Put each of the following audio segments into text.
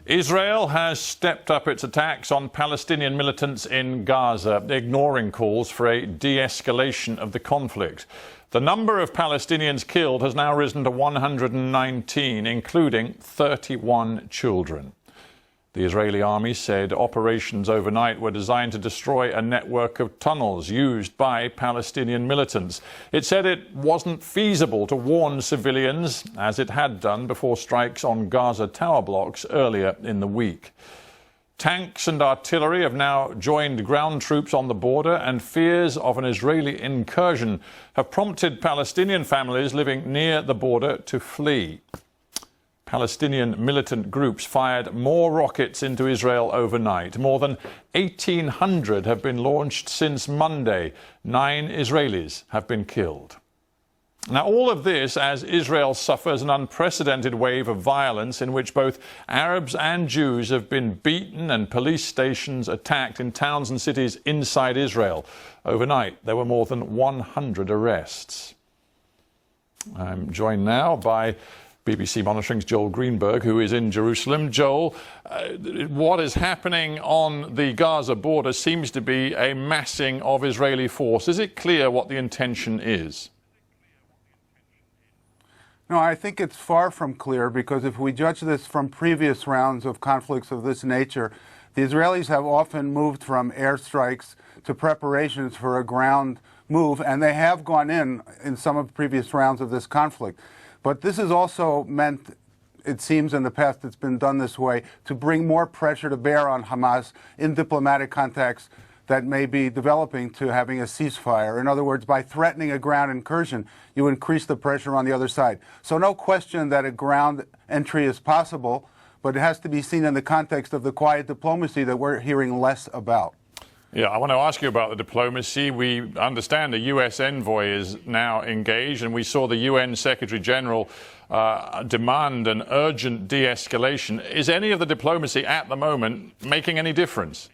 Israel has stepped up its attacks on Palestinian militants in Gaza, ignoring calls for a de-escalation of the conflict. The number of Palestinians killed has now risen to 119, including 31 children. The Israeli army said operations overnight were designed to destroy a network of tunnels used by Palestinian militants. It said it wasn't feasible to warn civilians, as it had done before strikes on Gaza tower blocks earlier in the week. Tanks and artillery have now joined ground troops on the border, and fears of an Israeli incursion have prompted Palestinian families living near the border to flee. Palestinian militant groups fired more rockets into Israel overnight. More than 1,800 have been launched since Monday. 9 Israelis have been killed. Now, all of this as Israel suffers an unprecedented wave of violence in which both Arabs and Jews have been beaten and police stations attacked in towns and cities inside Israel. Overnight, there were more than 100 arrests. I'm joined now by BBC Monitoring's Joel Greenberg, who is in Jerusalem. Joel, what is happening on the Gaza border seems to be a massing of Israeli force. Is it clear what the intention is? No, I think it's far from clear, because if we judge this from previous rounds of conflicts of this nature, the Israelis have often moved from airstrikes to preparations for a ground move, and they have gone in some of the previous rounds of this conflict. But this has also meant, it seems in the past it's been done this way, to bring more pressure to bear on Hamas in diplomatic contacts that may be developing to having a ceasefire. In other words, by threatening a ground incursion, you increase the pressure on the other side. So no question that a ground entry is possible, but it has to be seen in the context of the quiet diplomacy that we're hearing less about. Yeah, I want to ask you about the diplomacy. We understand a U.S. envoy is now engaged, and we saw the UN Secretary General demand an urgent de-escalation. Is any of the diplomacy at the moment making any difference?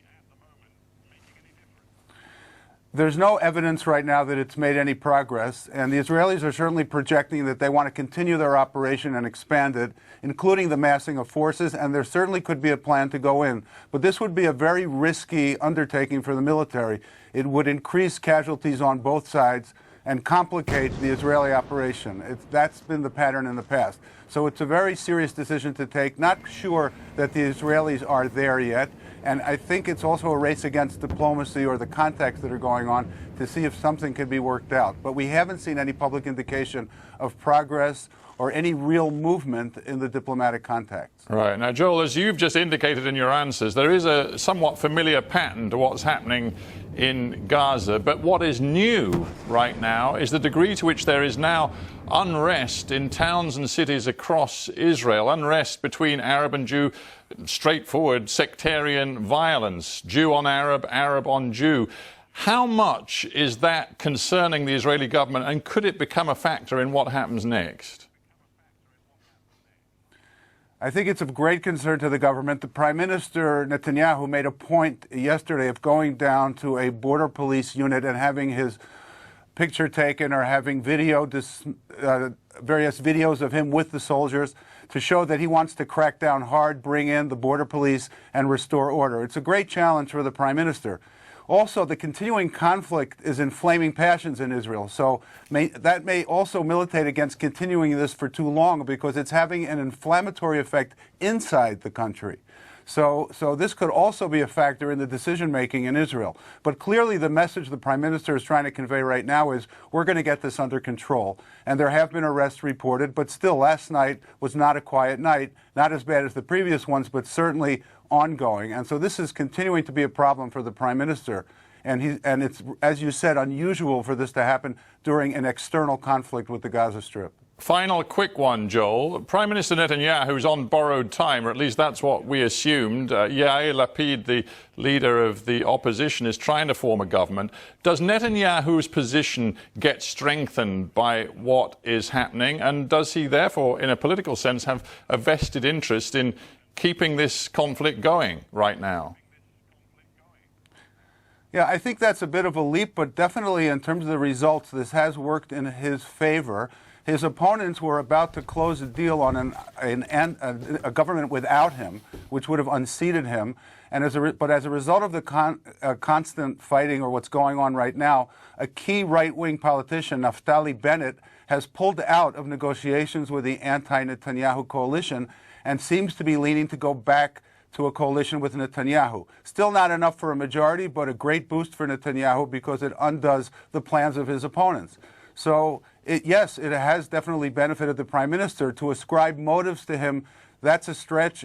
There's no evidence right now that it's made any progress, and the Israelis are certainly projecting that they want to continue their operation and expand it, including the massing of forces, and there certainly could be a plan to go in. But this would be a very risky undertaking for the military. It would increase casualties on both sides and complicate the Israeli operation. That's been the pattern in the past. So it's a very serious decision to take. Not sure that the Israelis are there yet. And I think it's also a race against diplomacy or the contacts that are going on to see if something can be worked out. But we haven't seen any public indication of progress or any real movement in the diplomatic contacts. Right. Now, Joel, as you've just indicated in your answers, there is a somewhat familiar pattern to what's happening in Gaza. But what is new right now is the degree to which there is now unrest in towns and cities across Israel, unrest between Arab and Jew, straightforward sectarian violence, Jew on Arab, Arab on Jew. How much is that concerning the Israeli government, and could it become a factor in what happens next? I think it's of great concern to the government. The Prime Minister Netanyahu made a point yesterday of going down to a border police unit and having his picture taken, or having various videos of him with the soldiers, to show that he wants to crack down hard, bring in the border police, and restore order. It's a great challenge for the Prime Minister. Also, the continuing conflict is inflaming passions in Israel, so that may also militate against continuing this for too long, because it's having an inflammatory effect inside the country. So this could also be a factor in the decision-making in Israel. But clearly the message the Prime Minister is trying to convey right now is, we're going to get this under control. And there have been arrests reported, but still, last night was not a quiet night, not as bad as the previous ones, but certainly ongoing. And so this is continuing to be a problem for the Prime Minister. And it's, as you said, unusual for this to happen during an external conflict with the Gaza Strip. Final quick one, Joel. Prime Minister Netanyahu is on borrowed time, or at least that's what we assumed. Yair Lapid, the leader of the opposition, is trying to form a government. Does Netanyahu's position get strengthened by what is happening? And does he therefore, in a political sense, have a vested interest in keeping this conflict going right now? Yeah, I think that's a bit of a leap, but definitely in terms of the results, this has worked in his favor. His opponents were about to close a deal on a government without him, which would have unseated him. And but as a result of the constant fighting, or what's going on right now, a key right-wing politician, Naftali Bennett, has pulled out of negotiations with the anti-Netanyahu coalition and seems to be leaning to go back to a coalition with Netanyahu. Still not enough for a majority, but a great boost for Netanyahu because it undoes the plans of his opponents. So, yes, it has definitely benefited the prime minister. To ascribe motives to him, that's a stretch.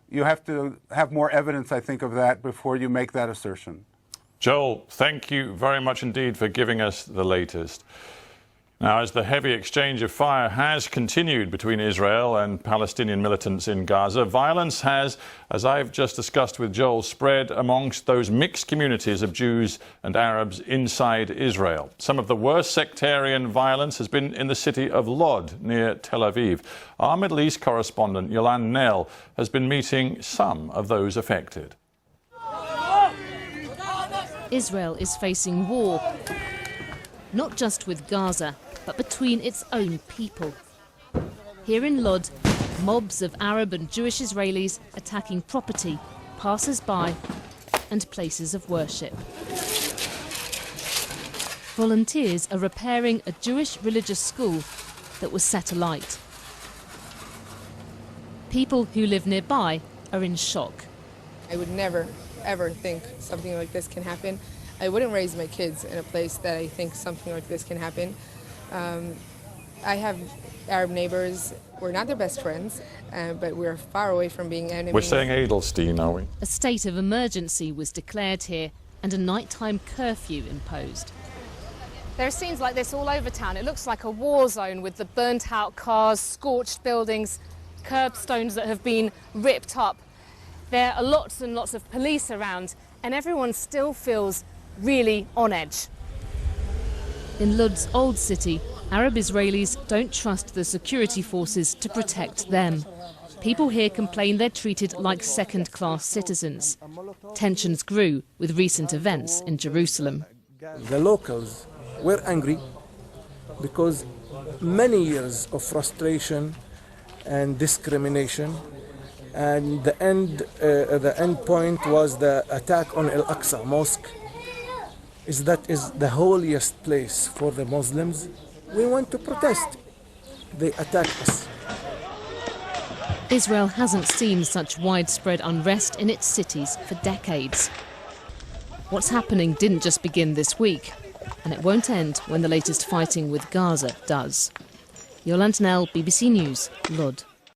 You have to have more evidence, I think, of that before you make that assertion. Joel, thank you very much indeed for giving us the latest. Now, as the heavy exchange of fire has continued between Israel and Palestinian militants in Gaza, violence has, as I've just discussed with Joel, spread amongst those mixed communities of Jews and Arabs inside Israel. Some of the worst sectarian violence has been in the city of Lod, near Tel Aviv. Our Middle East correspondent, Yolande Knell, has been meeting some of those affected. Israel is facing war, not just with Gaza, but between its own people. Here in Lod, mobs of Arab and Jewish Israelis attacking property, passers-by and places of worship. Volunteers are repairing a Jewish religious school that was set alight. People who live nearby are in shock. I would never, ever think something like this can happen. I wouldn't raise my kids in a place that I think something like this can happen. I have Arab neighbors. We're not their best friends, but we're far away from being enemies. We're saying Edelstein, are we? A state of emergency was declared here and a nighttime curfew imposed. There are scenes like this all over town. It looks like a war zone with the burnt-out cars, scorched buildings, curbstones that have been ripped up. There are lots and lots of police around, and everyone still feels really on edge. In Lod's old city, Arab Israelis don't trust the security forces to protect them. People here complain they're treated like second-class citizens. Tensions grew with recent events in Jerusalem. The locals were angry because many years of frustration and discrimination, and the end point was the attack on Al-Aqsa Mosque. That is the holiest place for the Muslims. We went to protest. They attacked us. Israel hasn't seen such widespread unrest in its cities for decades. What's happening didn't just begin this week, and it won't end when the latest fighting with Gaza does. Yolande Knell, BBC News, Lod.